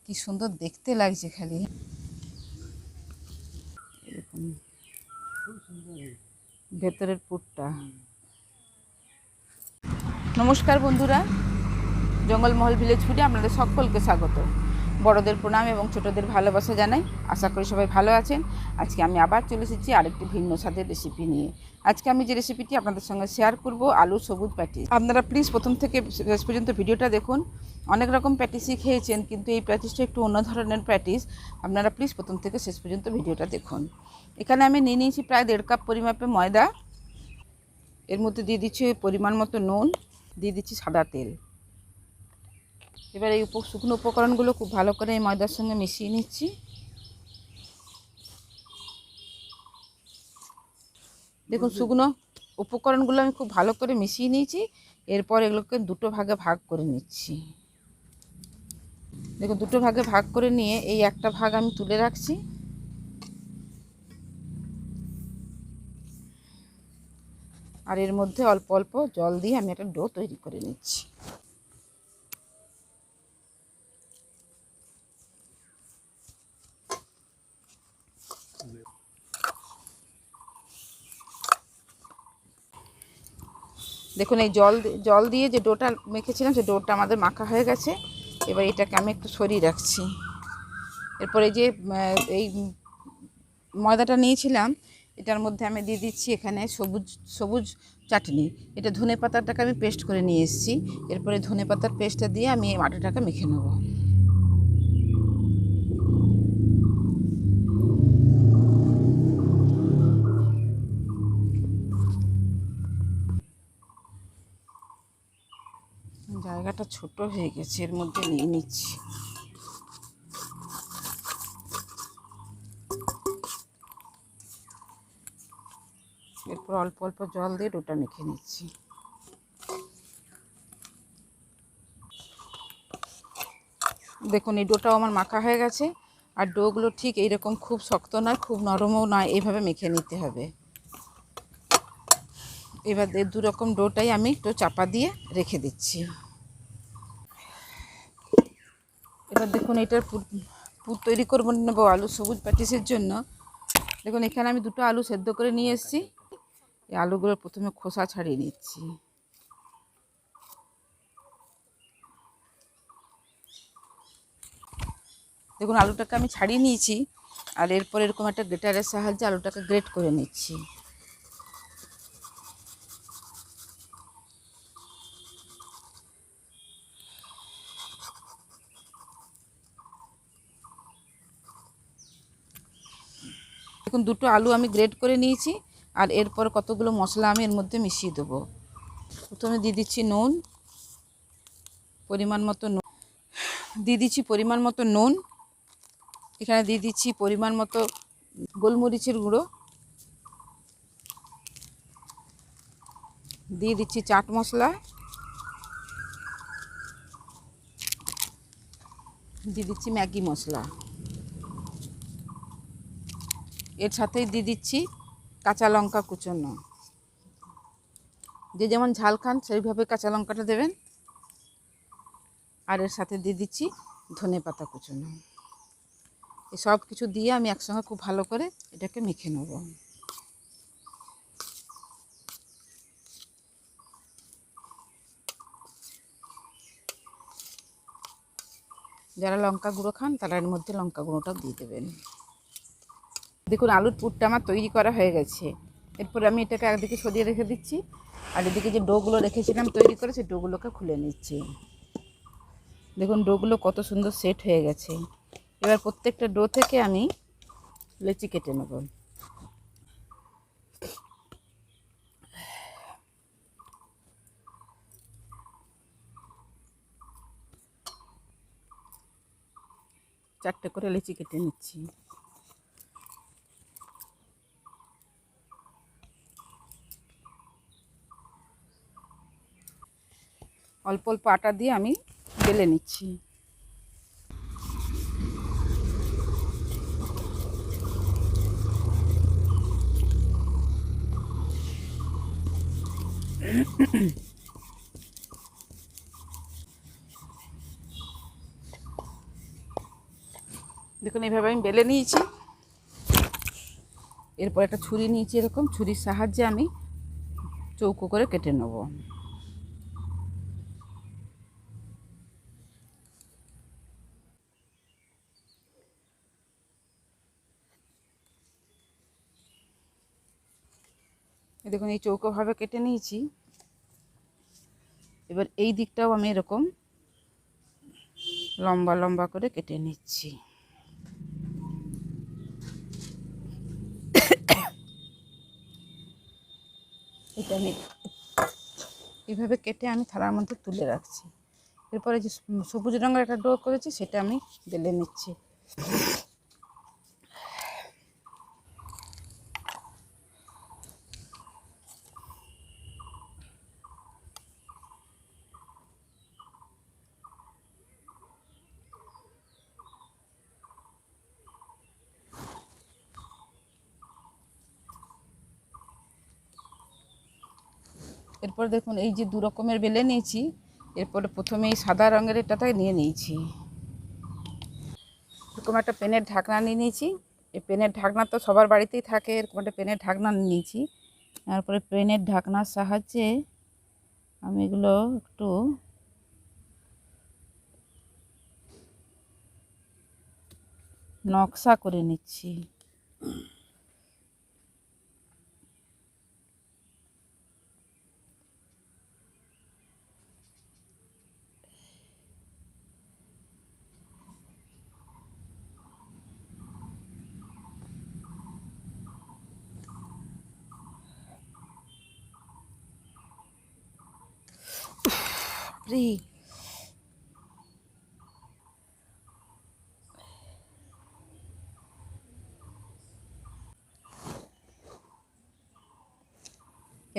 কি সুন্দর দেখতে লাগছে খালি এরকম ভেতরের পুরটা। নমস্কার বন্ধুরা, জঙ্গলমহল ভিলেজ ফুডে আপনাদের সকলকে স্বাগত। বড়দের প্রণাম এবং ছোটদের ভালোবাসা জানাই। আশা করি সবাই ভালো আছেন। আজকে আমি আবার চলে এসেছি আরেকটি ভিন্ন স্বাদের রেসিপি নিয়ে। আজকে আমি যে রেসিপিটি আপনাদের সঙ্গে শেয়ার করব, আলু সবুজ প্যাটিস। আপনারা প্লিজ প্রথম থেকে শেষ পর্যন্ত ভিডিওটা দেখুন। অনেক রকম প্যাটিসই খেয়েছেন, কিন্তু এই প্যাটিসটা একটু অন্য ধরনের প্যাটিস। আপনারা প্লিজ প্রথম থেকে শেষ পর্যন্ত ভিডিওটা দেখুন। এখানে আমি নিয়ে নিয়েছি প্রায় 1.5 কাপ পরিমাপে ময়দা। এর মধ্যে দিয়ে দিচ্ছি পরিমাণ মতো নুন, দিয়ে দিচ্ছি সাদা তেল। এবার এই শুকনো উপকরণগুলো খুব ভালো করে এই ময়দার সঙ্গে মিশিয়ে নিচ্ছি। দেখুন, শুকনো উপকরণগুলো আমি খুব ভালো করে মিশিয়ে নিয়েছি। এরপর এগুলোকে দুটো ভাগে ভাগ করে নিচ্ছি। দেখুন, দুটো ভাগে ভাগ করে নিয়ে এই একটা ভাগ আমি তুলে রাখছি। আর এর মধ্যে অল্প অল্প জল দিয়ে আমি একটা ডো তৈরি করে নিচ্ছি। দেখুন, এই জল দিয়ে যে ডোটা মেখেছিলাম, সেই ডোটা আমাদের মাখা হয়ে গেছে। এবার এটাকে আমি একটু সরিয়ে রাখছি। এরপরে যে এই ময়দাটা নিয়েছিলাম, এটার মধ্যে আমি দিয়ে দিচ্ছি এখানে সবুজ চাটনি। এটা ধনে পাতাটাকে আমি পেস্ট করে নিয়ে এসেছি। এরপরে ধনে পাতার পেস্টটা দিয়ে আমি এই আটাটাকে মেখে নেব। জায়গাটা ছোট হয়ে গেছে, এর মধ্যে নিয়ে নিচ্ছি। এরপর অল্প অল্প জল দিয়ে ডোটা মেখে নিচ্ছি। দেখুন, এই ডোটাও আমার মাখা হয়ে গেছে। আর ডোগুলো ঠিক এইরকম খুব শক্ত নয়, খুব নরমও নয়, এইভাবে মেখে নিতে হবে। এবার দু রকম ডোটাই আমি একটু চাপা দিয়ে রেখে দিচ্ছি। এবার দেখুন, এটার পুর তৈরি করবো নেব আলু সবুজ প্যাটিসের জন্য। দেখুন, এখানে আমি দুটো আলু সেদ্ধ করে নিয়ে এসেছি। এই আলুগুলো প্রথমে খোসা ছাড়িয়ে নিচ্ছি। দেখুন, আলুটাকে আমি ছাড়িয়ে নিয়েছি। আর এরপর এরকম একটা গ্রেটারের সাহায্যে আলুটাকে গ্রেট করে নিচ্ছি। দেখুন, দুটো আলু আমি গ্রেট করে নিয়েছি। আর এরপর কতগুলো মশলা আমি এর মধ্যে মিশিয়ে দেবো। প্রথমে দিয়ে দিচ্ছি নুন, পরিমাণ মতো নুন দিয়ে দিচ্ছি পরিমাণ মতো নুন। এখানে দিয়ে দিচ্ছি পরিমাণ মতো গোলমরিচের গুঁড়ো, দিয়ে দিচ্ছি চাট মশলা, দিয়ে দিচ্ছি ম্যাগি মশলা। এর সাথেই দিয়ে দিচ্ছি কাঁচা লঙ্কা কুচোনো। যে যেমন ঝাল খান সেইভাবে কাঁচা লঙ্কাটা দেবেন। আর এর সাথে দিয়ে দিচ্ছি ধনে পাতা কুচোনো। এই সব কিছু দিয়ে আমি একসঙ্গে খুব ভালো করে এটাকে মেখে নেব। যারা লঙ্কা গুঁড়ো খান তারা এর মধ্যে লঙ্কা গুঁড়োটাও দিয়ে দেবেন। দেখুন, আলুর পুরটা আমার তৈরি করা হয়ে গেছে। এরপর আমি এটাকে একদিকে সরিয়ে রেখে দিচ্ছি। আর এদিকে যে ডোগুলো রেখেছিলাম তৈরি করে, সেই ডোগুলোকে খুলে নিচ্ছি। দেখুন, ডোগুলো কত সুন্দর সেট হয়ে গেছে। এবার প্রত্যেকটা ডো থেকে আমি লেচি কেটে নেব। চারটে করে লেচি কেটে নিচ্ছি। অল্প অল্প আটা দিয়ে আমি বেলে নিচ্ছি। দেখুন এইভাবে আমি বেলে নিয়েছি। এরপর একটা ছুরি নিয়েছি, এরকম ছুরির সাহায্যে আমি চৌকো করে কেটে নেব। দেখুন এই চৌকোভাবে কেটে নিয়েছি। এবার এই দিকটাও আমি এরকম লম্বা লম্বা করে কেটে নিচ্ছি। এটা আমি এইভাবে কেটে আমি থালার মধ্যে তুলে রাখছি। এরপরে যে সবুজ রঙের একটা ডো করেছি সেটা আমি বেলে নিচ্ছি। এরপর দেখুন এই যে দু রকমের বেলে নিয়েছি, এরপরে প্রথমে এই সাদা রঙের এটাতে নিয়ে নিয়েছি। এরকম একটা পেনের ঢাকনা নিয়ে নিয়েছি। এই পেনের ঢাকনা তো সবার বাড়িতেই থাকে, এরকম একটা পেনের ঢাকনা নিয়েছি। তারপরে পেনের ঢাকনার সাহায্যে আমি এগুলো একটু নকশা করে নিচ্ছি।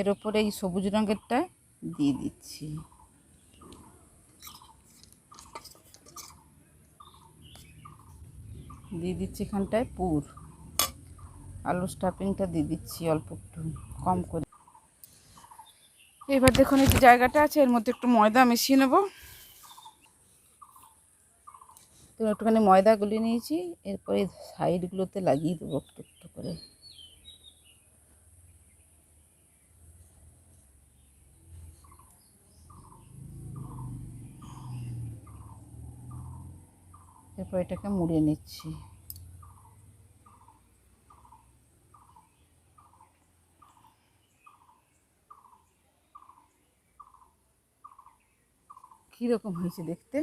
এর ওপরে এই সবুজ রঙেরটা দিয়ে দিচ্ছি। দিয়ে দিচ্ছি এখানটায় পুর, আলু স্টাফিংটা দিয়ে দিচ্ছি অল্প একটু কম করে। এবার দেখুন এই যে জায়গাটা আছে এর মধ্যে একটু ময়দা মিশিয়ে নেব। তো একটুখানি ময়দা গুলিয়ে নিয়েছি, এরপরে সাইডগুলোতে লাগিয়ে দেবো একটু একটু করে। এরপর এটাকে মুড়ে নিচ্ছি। কীরকম হয়েছে দেখতে?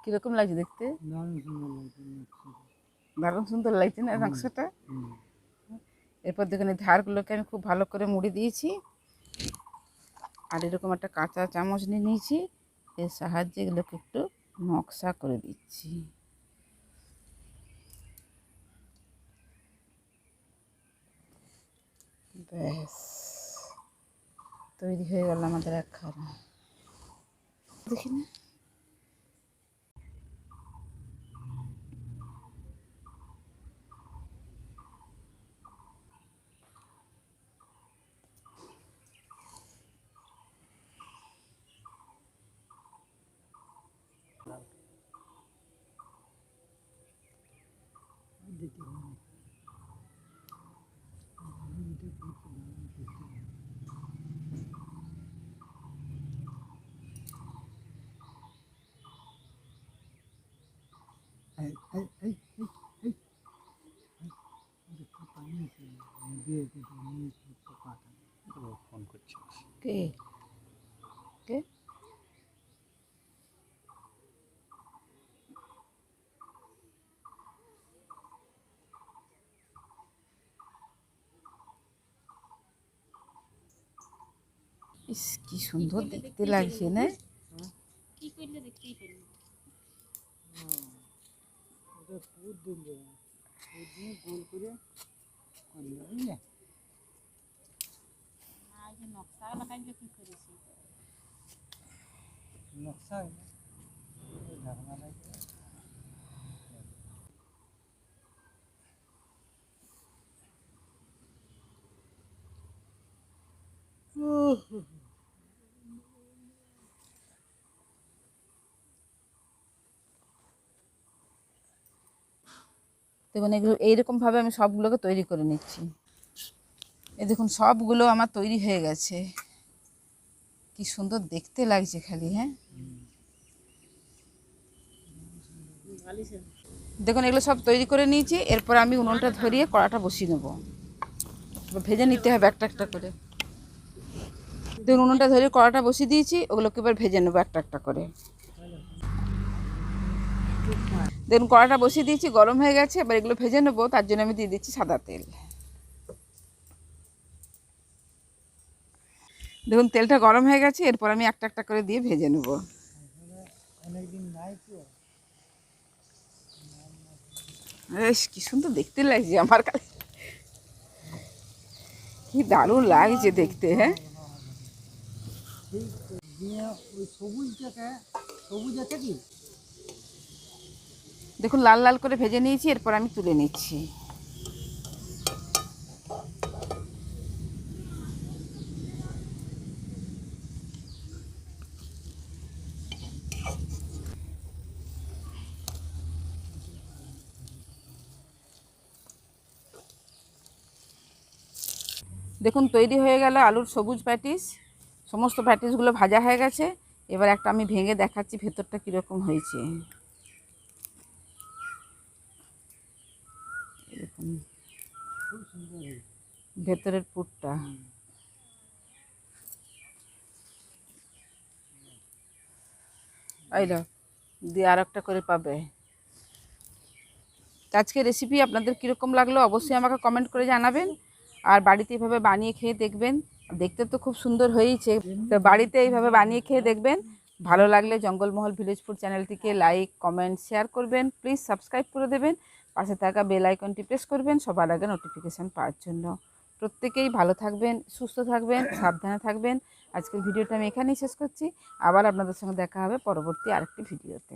কীরকম লাগছে দেখতে? দারুণ সুন্দর লাগছে না নকশাটা? এরপর দেখুন এই ধারগুলোকে আমি খুব ভালো করে মুড়ে দিয়েছি। আর এরকম একটা কাঁচা চামচ নিয়ে নিয়েছি, এর সাহায্যে এগুলোকে একটু নকশা করে দিচ্ছি। ব্যাস তৈরি হয়ে গেল আমাদের একখানা। দেখি না ফোন করছি। কে কে ইস কি সুন্দর দেখতে লাগছে না? কি করলে দেখতেই পারি ওটা পুর দিলে পুর দিয়ে গোল করে করলে বুঝলে না যে নকশা লাগাই কি করেছি নকশা ঢাকনা লাগে দেখুন এগুলো এইরকমভাবে আমি সবগুলোকে তৈরি করে নিচ্ছি। এই দেখুন সবগুলো আমার তৈরি হয়ে গেছে, কি সুন্দর দেখতে লাগছে খালি। হ্যাঁ দেখুন এগুলো সব তৈরি করে নিয়েছি। এরপর আমি উনুনটা ধরিয়ে কড়াটা বসিয়ে নেবো, ভেজে নিতে হবে একটা একটা করে। দেখুন উনুনটা ধরিয়ে কড়াটা বসিয়ে দিয়েছি, ওগুলোকে এবার ভেজে নেবো একটা একটা করে। দেখুন কড়াটা বসিয়ে দিয়েছি, গরম হয়ে গেছে। এবার এগুলো ভেজে নেবো, তার জন্য আমি দিয়ে দিচ্ছি সাদা তেল। দেখুন তেলটা গরম হয়ে গেছে, এরপর আমি একটা একটা করে দিয়ে ভেজে নেবো। অনেকদিন নাই তো। বেশ কি সুন্দর দেখতে লাগছে আমার কাছে, কি দারুণ লাগছে দেখতে। হ্যাঁ সেই দিয়ে ওই সবুজ আছে কি? দেখুন লাল লাল করে ভেজে নিয়েছি, এরপর আমি তুলে নিচ্ছি। দেখুন তৈরি হয়ে গেল আলুর সবুজ প্যাটিস। সমস্ত প্যাটিসগুলো ভাজা হয়ে গেছে। এবার একটা আমি ভেঙে দেখাচ্ছি ভেতরটা কীরকম হয়েছে। দেখুন খুব সুন্দর হয়েছে। ভেতরের পুরটা। এই দাও দিয়ে আর একটা করে পাবে। আজকে রেসিপি আপনাদের কীরকম লাগলো অবশ্যই আমাকে কমেন্ট করে জানাবেন। আর বাড়িতে এইভাবে বানিয়ে খেয়ে দেখবেন। দেখতে তো খুব সুন্দর হয়েইছে, তো বাড়িতে এইভাবে বানিয়ে খেয়ে দেখবেন। ভালো লাগলে জঙ্গলমহল ভিলেজ ফুড চ্যানেলটিকে লাইক কমেন্ট শেয়ার করবেন। প্লিজ সাবস্ক্রাইব করে দেবেন, পাশে থাকা বেল আইকনটি প্রেস করবেন সবার আগে নোটিফিকেশান পাওয়ার জন্য। প্রত্যেকেই ভালো থাকবেন, সুস্থ থাকবেন, সাবধানে থাকবেন। আজকের ভিডিওটা আমি এখানেই শেষ করছি। আবার আপনাদের সঙ্গে দেখা হবে পরবর্তী আরেকটি ভিডিওতে।